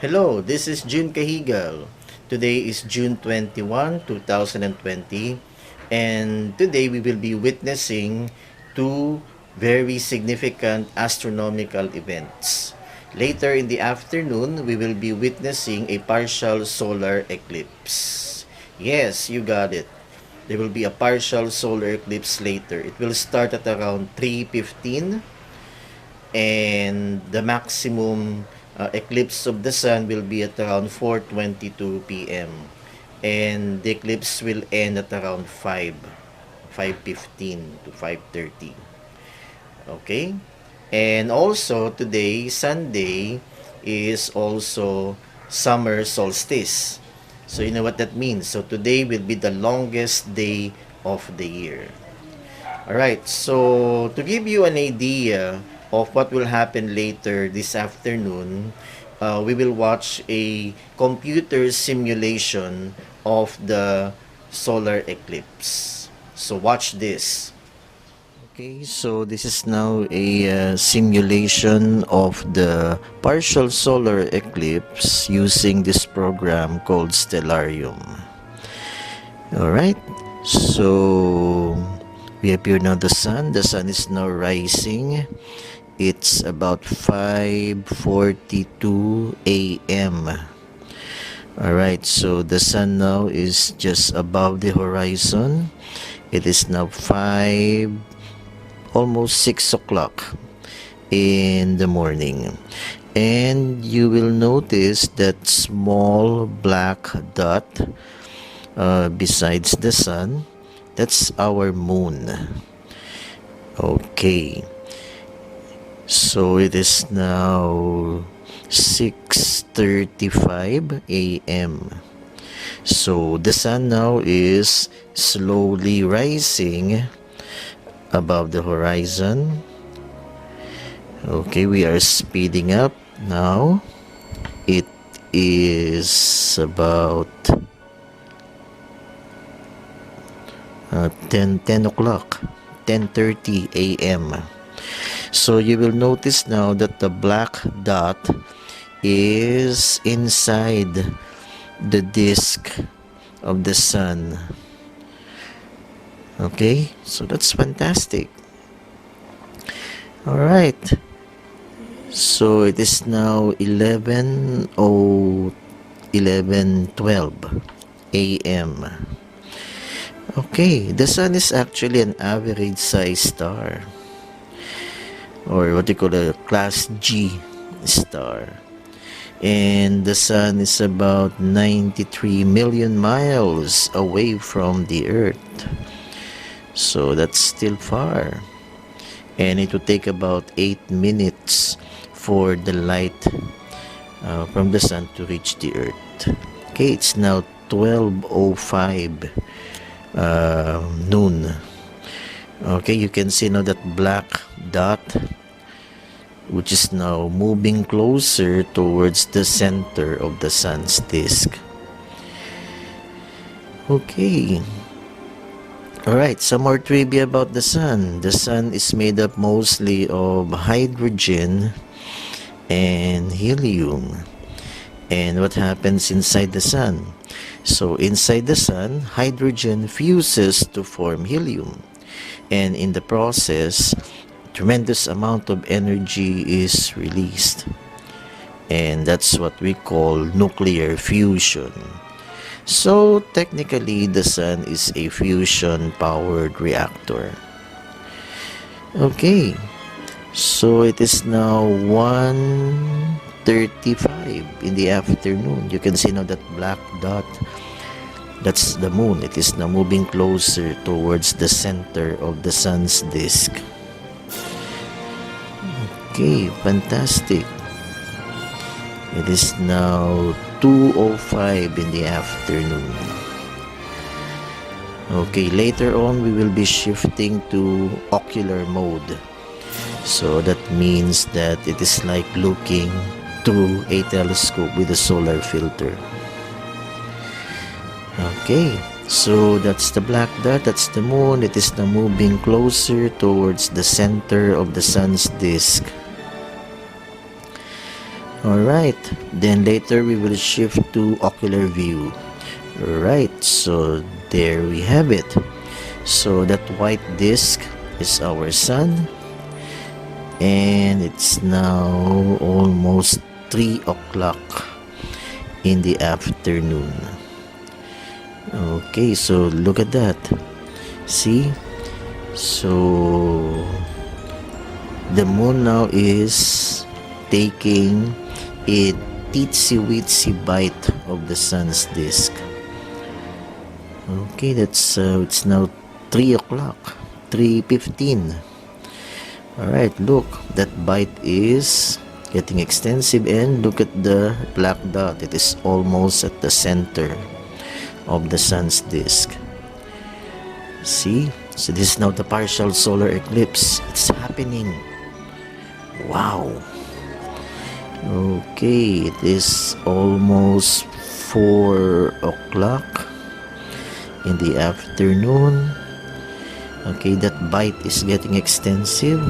Hello, this is June Cahigal. Today is June 21, 2020, and today we will be witnessing two very significant astronomical events. Later in the afternoon, we will be witnessing a partial solar eclipse. Yes, you got it. There will be a partial solar eclipse later. It will start at around 3:15, and the maximum eclipse of the sun will be at around 4:22 p.m. and the eclipse will end at around 5:15 to 5:30. Okay? And also today, Sunday, is also summer solstice. So you know what that means. So today will be the longest day of the year. Alright, so to give you an idea of what will happen later this afternoon, we will watch a computer simulation of the solar eclipse. So watch this. Okay, so this is now a simulation of the partial solar eclipse using this program called Stellarium. Alright, so we appear now the sun. The sun is now rising. It's about 5:42 a.m. Alright, so the sun now is just above the horizon. It is now 5, almost 6 o'clock in the morning. And you will notice that small black dot besides the sun. That's our moon. Okay. So it is now 6:35 a.m. So the sun now is slowly rising above the horizon. Okay, we are speeding up now. It is about 10 o'clock, 10:30 a.m. So you will notice now that the black dot is inside the disk of the sun. Okay, so that's fantastic. All right, so it is now 11:12 a.m. Okay, the sun is actually an average size star, or what you call a class G star. And the sun is about 93 million miles away from the earth. So that's still far. And it will take about 8 minutes for the light from the sun to reach the earth. Okay, it's now 12:05 noon. Okay, you can see now that black dot, which is now moving closer towards the center of the sun's disk. Okay. Alright, some more trivia about the sun. The sun is made up mostly of hydrogen and helium. And what happens inside the sun? So inside the sun, hydrogen fuses to form helium. And in the process, tremendous amount of energy is released. And that's what we call nuclear fusion. So technically, the sun is a fusion-powered reactor. Okay, so it is now 1:35 in the afternoon. You can see now that black dot, that's the moon. It is now moving closer towards the center of the sun's disk. Okay, fantastic. It is now 2:05 in the afternoon. Okay, later on we will be shifting to ocular mode. So that means that it is like looking through a telescope with a solar filter. Okay, so that's the black dot, that's the moon. It is now moving closer towards the center of the sun's disk. Alright, then later we will shift to ocular view. Right, so there we have it. So that white disk is our sun, and it's now almost 3 o'clock in the afternoon. Okay, so look at that. See? So the moon now is taking a teensy-weensy bite of the sun's disk. Okay, that's it's now 3 o'clock, 3:15. Alright, look, that bite is getting extensive, and look at the black dot. It is almost at the center of the sun's disk. See? So this is now the partial solar eclipse. It's happening. Wow. Okay, it is almost 4 o'clock in the afternoon. Okay, that bite is getting extensive.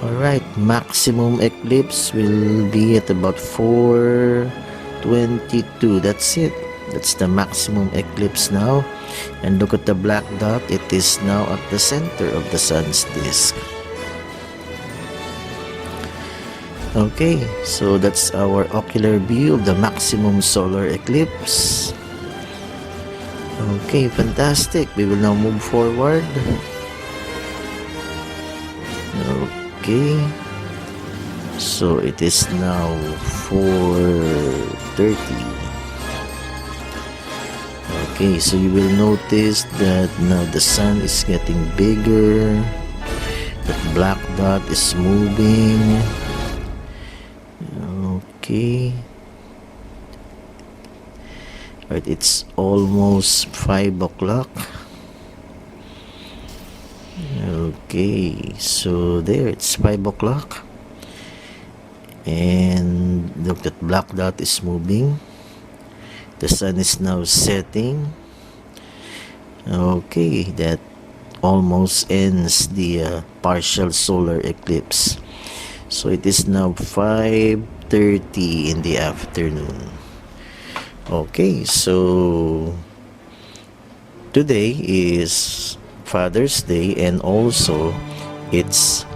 Alright, maximum eclipse will be at about 4:22. That's it. That's the maximum eclipse now. And look at the black dot. It is now at the center of the sun's disk. Okay, so that's our ocular view of the maximum solar eclipse. Okay, fantastic. We will now move forward. Okay, so it is now 4:30. Okay, so you will notice that now the sun is getting bigger. That black dot is moving. Okay. Right, it's almost 5 o'clock. Okay, so there, it's 5 o'clock. And look, that black dot is moving. The sun is now setting. Okay, that almost ends the partial solar eclipse. So it is now 5:30 in the afternoon. Okay, so today is Father's Day, and also it's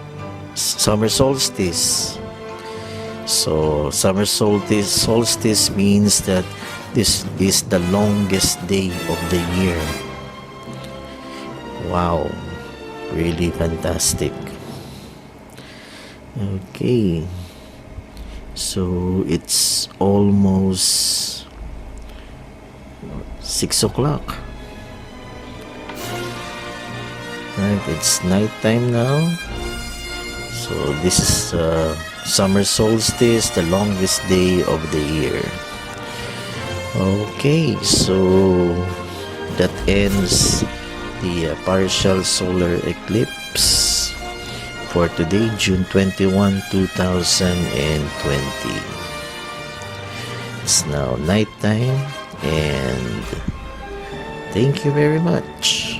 summer solstice. So summer solstice means that this is the longest day of the year. Wow, really fantastic. Okay, so it's almost 6 o'clock. Right, it's nighttime now. So this is summer solstice, the longest day of the year. Okay, so that ends the partial solar eclipse for today, June 21, 2020. It's now nighttime, and thank you very much.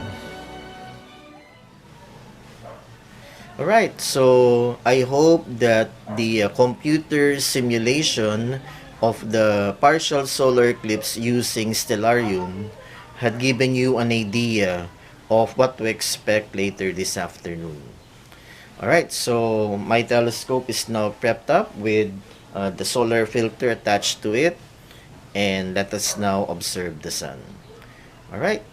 Alright, so I hope that the computer simulation of the partial solar eclipse using Stellarium had given you an idea of what to expect later this afternoon. Alright, so my telescope is now prepped up with the solar filter attached to it, and let us now observe the sun. Alright.